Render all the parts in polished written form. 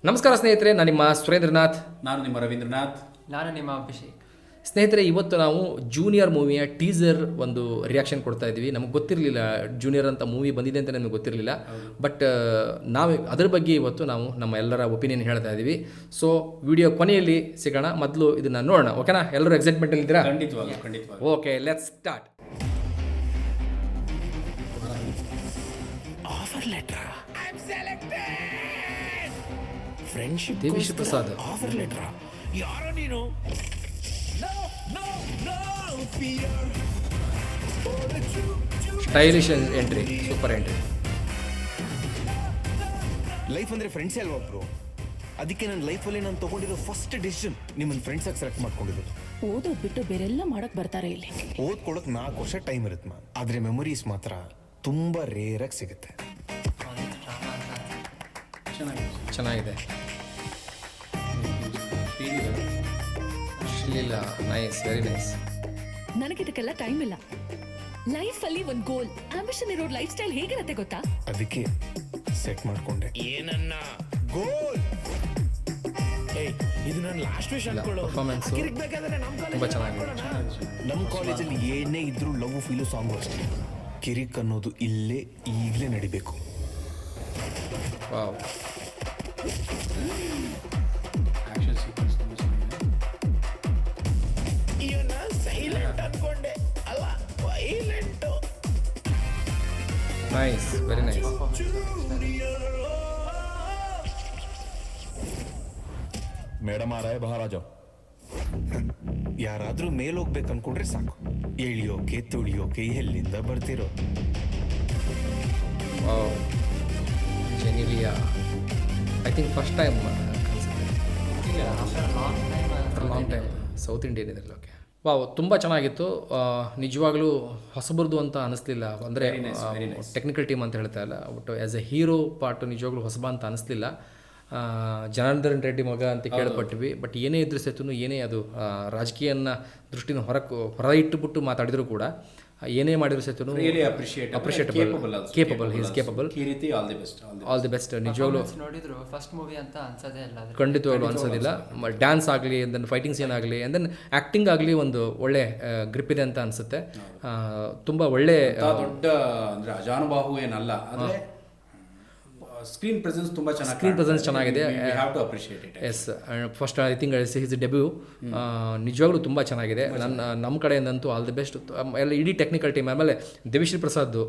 ನಮಸ್ಕಾರ ಸ್ನೇಹಿತರೆ, ನಾನು ನಿಮ್ಮ ಸುರೇಂದ್ರನಾಥ್. ನಾನು ನಿಮ್ಮ ರವೀಂದ್ರನಾಥ್. ನಾನು ನಿಮ್ಮ ಅಭಿಷೇಕ್. ಸ್ನೇಹಿತರೆ, ಇವತ್ತು ನಾವು ಜೂನಿಯರ್ ಮೂವಿಯ ಟೀಸರ್ ಒಂದು ರಿಯಾಕ್ಷನ್ ಕೊಡ್ತಾ ಇದ್ದೀವಿ. ನಮಗೆ ಗೊತ್ತಿರಲಿಲ್ಲ ಜೂನಿಯರ್ ಅಂತ ಮೂವಿ ಬಂದಿದೆ ಅಂತ ನಮಗೆ ಗೊತ್ತಿರಲಿಲ್ಲ. ಬಟ್ ನಾವು ಅದರ ಬಗ್ಗೆ ಇವತ್ತು ನಾವು ನಮ್ಮ ಎಲ್ಲರ ಒಪಿನಿಯನ್ ಹೇಳ್ತಾ ಇದ್ದೀವಿ. ಸೊ ವಿಡಿಯೋ ಕೊನೆಯಲ್ಲಿ ಸಿಗೋಣ. ಮೊದಲು ಇದನ್ನು ನೋಡೋಣ, ಓಕೆನಾ? ಎಲ್ಲರೂ ಎಕ್ಸೈಟ್ಮೆಂಟಲ್ಲಿ ಇದ್ದೀರಾ? ಖಂಡಿತವಾಗಿ. Okay, let's start. Offer letter. I am selected. Friendship Devishree Prasad. Offer letter. ಯಾರೋ ನೀನು? No no no fear. Stylish entry, super entry. Life ಅಂದ್ರೆ ಫ್ರೆಂಡ್ಸ್ ಅಲ್ವಾ ಬ್ರೋ? ಅದಕ್ಕೆ ನನ್ನ ಲೈಫಲ್ಲಿ ನಾನು ತಗೊಂಡಿರೋ ಫಸ್ಟ್ ಡಿಸಿಷನ್ ನಿಮ್ಮನ್ನ ಫ್ರೆಂಡ್ಸ್ ಆಗಿ ಸೆಲೆಕ್ಟ್ ಮಾಡ್ಕೊಂಡಿದ್ದು. ಓದೋದ್ ಬಿಟ್ಟು ಬೇರೆಲ್ಲ ಮಾಡಕ್ ಬರ್ತಾರೆ ಇಲ್ಲಿ. ಓದ್ಕೊಳಕ್ 4 ವರ್ಷ ಟೈಮ್ ಇರುತ್ತೆ ಮಾ, ಆದ್ರೆ ಮೆಮೊರೀಸ್ ಮಾತ್ರ ತುಂಬಾ ರೇರ್ ಆಗಿ ಸಿಗುತ್ತೆ. ಚೆನ್ನಾಗಿದೆ. Sreeleela, nice, very nice. ನನಗಿದಕ್ಕೆಲ್ಲ ಟೈಮ್ ಇಲ್ಲ. ಲೈಫ್ ಅಲ್ಲಿ ಒಂದ್ ಗೋಲ್, ಆಂಬಿಷನ್ ಇರೋ ಲೈಫ್ ಸ್ಟೈಲ್ ಹೇಗಿರತ್ತೆ ಗೊತ್ತಾ? ಅದಕ್ಕೆ ಸೆಟ್ ಮಾಡ್ಕೊಂಡೆ. ಏನನ್ನ ಗೋಲ್? ಇದು ನನ್ನ ಲಾಸ್ಟ್ ವಿಶ್ ಅನ್ಕೊಳ್ಳೋ. ಪರ್ಫಾರ್ಮೆನ್ಸ್ ತುಂಬ ಚೆನ್ನಾಗಿದೆ. ನಮ್ಮ ಕಾಲೇಜಲ್ಲಿ ಏನೇ ಇದ್ರೂ ಲವ್ ಫೀಲು ಸಾಂಗು ಅಷ್ಟೇ. ಕಿರಿಕ್ ಅನ್ನೋದು ಇಲ್ಲೇ ಈಗಲೇ ನಡಿಬೇಕು. ವಾವ್. ಆಕ್ಷನ್ ಸೀಕ್ವೆನ್ಸ್ ತುಂಬ ಚೆನ್ನಾಗಿದೆ. ಇವನ್ನ ಸೈಲೆಂಟ್ ಅನ್ಕೊಂಡೆ, ಅಲ್ಲ violent. Nice, very nice. Madam ಆ ರಾಯ್ ಬಹಾರಾಜ. ಯಾರಾದ್ರೂ ಮೇಲ್ ಹೋಗ್ಬೇಕು ಅನ್ಕೊಂಡ್ರೆ ಸಾಕು, ಎಳಿಯೋಕೆ ತುಳಿಯೋಕೆ ಎಲ್ಲಿಂದ ಬರ್ತಿರೋ. Wow. Genelia, I think first time long time South Indian ಇದರಲ್ಲಿ. ಓಕೆ, ವಾವ್, ತುಂಬ ಚೆನ್ನಾಗಿತ್ತು. ನಿಜವಾಗ್ಲೂ ಹೊಸಬರ್ದು ಅಂತ ಅನಿಸ್ಲಿಲ್ಲ. ಅಂದರೆ ಟೆಕ್ನಿಕಲ್ ಟೀಮ್ ಅಂತ ಹೇಳ್ತಾ ಇಲ್ಲ, but as A hero part ನಿಜವಾಗ್ಲೂ ಹೊಸಬ ಅಂತ ಅನಿಸ್ಲಿಲ್ಲ. ಜನಾರ್ದನ್ ರೆಡ್ಡಿ ಮಗ ಅಂತ ಕೇಳ್ಪಟ್ವಿ. ಬಟ್ ಏನೇ ಇದ್ರೂ ಸಹಿತ ಏನೇ ಅದು ರಾಜಕೀಯನ ದೃಷ್ಟಿನ ಹೊರ ಇಟ್ಟುಬಿಟ್ಟು ಮಾತಾಡಿದ್ರು ಕೂಡ, ಏನೇ ಮಾಡಿದ್ರು ಸಹಿತ capable, he is capable. All the best. ನಿಜವಾಗ್ಲೂ ನೋಡಿದ್ರು ಫಸ್ಟ್ ಮೂವಿ ಅಂತ ಅನ್ಸೋದೇ ಇಲ್ಲ, ಖಂಡಿತವಾಗ್ಲೂ ಅನ್ಸೋದಿಲ್ಲ. ಡ್ಯಾನ್ಸ್ ಆಗಲಿ, ದೆನ್ ಫೈಟಿಂಗ್ ಸೀನ್ ಆಗಲಿ, ಆ್ಯಂಡ್ ದೆನ್ ಆ್ಯಕ್ಟಿಂಗ್ ಆಗಲಿ ಒಂದು ಒಳ್ಳೆ ಗ್ರಿಪ್ ಇದೆ ಅಂತ ಅನಿಸುತ್ತೆ. ತುಂಬ ಒಳ್ಳೆ ದೊಡ್ಡ ಅಂದರೆ ಅಜಾನುಬಾಹು ಏನಲ್ಲ, ಆದರೆ ಸ್ಕ್ರೀನ್ ಪ್ರೆಸೆನ್ಸ್ ತುಂಬ ಚೆನ್ನಾಗಿ, ಸ್ಕ್ರೀನ್ ಪ್ರೆಸೆನ್ಸ್ ಚೆನ್ನಾಗಿದೆ. Yes, first I think his debut. ನಿಜವಾಗ್ಲೂ ತುಂಬ ಚೆನ್ನಾಗಿದೆ. ನಮ್ಮ ಕಡೆಯಿಂದಂತೂ ಆಲ್ ದಿ ಬೆಸ್ಟ್ ಎಲ್ಲ ಇಡೀ ಟೆಕ್ನಿಕಲ್ ಟೀಮ್. ಆಮೇಲೆ ದೇವಿಶ್ರೀ ಪ್ರಸಾದ್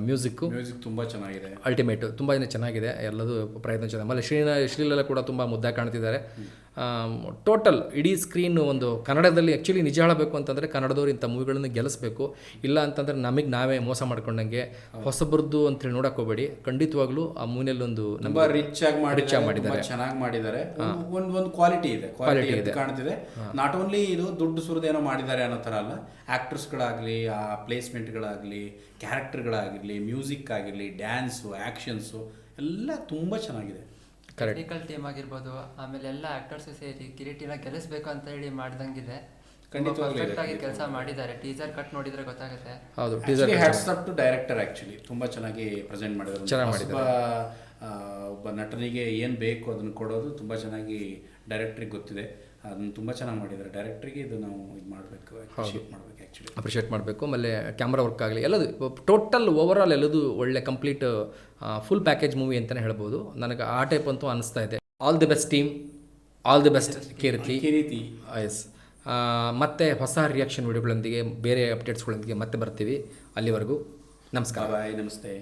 ಮ್ಯೂಸಿಕ್ ತುಂಬ ಚೆನ್ನಾಗಿದೆ, ಅಲ್ಟಿಮೇಟ್, ತುಂಬ ಚೆನ್ನಾಗಿದೆ. ಎಲ್ಲದೂ ಪ್ರಯತ್ನ ಚೆನ್ನಾಗಿ. ಆಮೇಲೆ ಶ್ರೀಲೀಲಾ ಕೂಡ ತುಂಬ ಮುದ್ದಾಗಿ ಕಾಣ್ತಿದ್ದಾರೆ. ಟೋಟಲ್ ಇಡೀ ಸ್ಕ್ರೀನ್ ಒಂದು ಕನ್ನಡದಲ್ಲಿ ಆ್ಯಕ್ಚುಲಿ ನಿಜ ಹೇಳಬೇಕು ಅಂತಂದರೆ ಕನ್ನಡದವ್ರು ಇಂಥ ಮೂವಿಗಳನ್ನು ಗೆಲ್ಲಿಸ್ಬೇಕು. ಇಲ್ಲ ಅಂತಂದರೆ ನಮಗೆ ನಾವೇ ಮೋಸ ಮಾಡ್ಕೊಂಡಂಗೆ. ಹೊಸಬರದ್ದು ಅಂತೇಳಿ ನೋಡಕ್ಕೆ ಹೋಗಬೇಡಿ. ಖಂಡಿತವಾಗ್ಲೂ ಆ ಮೂವಿನಲ್ಲಿ ಒಂದು ತುಂಬ ರಿಚ್ ಆಗಿ ಮಾಡಿದ್ದಾರೆ, ಚೆನ್ನಾಗಿ ಮಾಡಿದ್ದಾರೆ. ಒಂದು ಕ್ವಾಲಿಟಿ ಇದೆ ಕಾಣ್ತಿದೆ. ನಾಟ್ ಓನ್ಲಿ ಇದು ದುಡ್ಡು ಸುರಿದೇನೋ ಮಾಡಿದ್ದಾರೆ ಅನ್ನೋ ಥರ ಅಲ್ಲ. ಆ್ಯಕ್ಟರ್ಸ್ಗಳಾಗಲಿ, ಆ ಪ್ಲೇಸ್ಮೆಂಟ್ಗಳಾಗಲಿ, ಕ್ಯಾರೆಕ್ಟರ್ಗಳಾಗಿರಲಿ, ಮ್ಯೂಸಿಕ್ ಆಗಿರಲಿ, ಡ್ಯಾನ್ಸು, ಆ್ಯಕ್ಷನ್ಸು ಎಲ್ಲ ತುಂಬ ಚೆನ್ನಾಗಿದೆ. ಟೆಕ್ನಿಕಲ್ ಟೀಮ್ ಆಗಿರ್ಬೋದು, ಆಮೇಲೆ ಎಲ್ಲ ಆಕ್ಟರ್ಸ್ ಸೇರಿ ಕಿರೀಟಿನ ಗೆಲ್ಲಿಸ್ಬೇಕು ಅಂತ ಹೇಳಿ ಮಾಡ್ದಂಗಿದೆ. ಪರ್ಫೆಕ್ಟ್ ಆಗಿ ಕೆಲಸ ಮಾಡಿದ್ದಾರೆ. ಟೀಸರ್ ಕಟ್ ನೋಡಿದ್ರೆ ಗೊತ್ತಾಗುತ್ತೆ. ಹೌದು, teaser hats up to director. Actually ತುಂಬ ಚೆನ್ನಾಗಿ ಪ್ರೆಸೆಂಟ್ ಮಾಡಿದ್ದಾರೆ. ಒಬ್ಬ ನಟನಿಗೆ ಏನು ಬೇಕು ಅದನ್ನು ಕೊಡೋದು ತುಂಬ ಚೆನ್ನಾಗಿ ಡೈರೆಕ್ಟ್ರಿಗೆ ಗೊತ್ತಿದೆ. ಅದನ್ನು ತುಂಬ ಚೆನ್ನಾಗಿ ಮಾಡಿದ್ದಾರೆ. ಡೈರೆಕ್ಟ್ರಿಗೆ ಇದು ನಾವು ಇದು ಮಾಡಬೇಕು, ಅಪ್ರಿಷಿಯೇಟ್ ಮಾಡಬೇಕು. ಆಮೇಲೆ ಕ್ಯಾಮ್ರಾ ವರ್ಕ್ ಆಗಲಿ, ಎಲ್ಲದು ಟೋಟಲ್ ಓವರಾಲ್ ಎಲ್ಲದು ಒಳ್ಳೆ ಕಂಪ್ಲೀಟ್ ಫುಲ್ ಪ್ಯಾಕೇಜ್ ಮೂವಿ ಅಂತಲೇ ಹೇಳ್ಬೋದು. ನನಗೆ ಆ ಟೈಪ್ ಅಂತೂ ಅನಿಸ್ತಾ ಇದೆ. All the best team, all the best Keerthi. Yes, ಮತ್ತೆ ಹೊಸ ರಿಯಾಕ್ಷನ್ ವಿಡಿಯೋಗಳೊಂದಿಗೆ, ಬೇರೆ ಅಪ್ಡೇಟ್ಸ್ಗಳೊಂದಿಗೆ ಮತ್ತೆ ಬರ್ತೀವಿ. ಅಲ್ಲಿವರೆಗೂ ನಮಸ್ಕಾರ. ಬಾಯ್. ನಮಸ್ತೆ.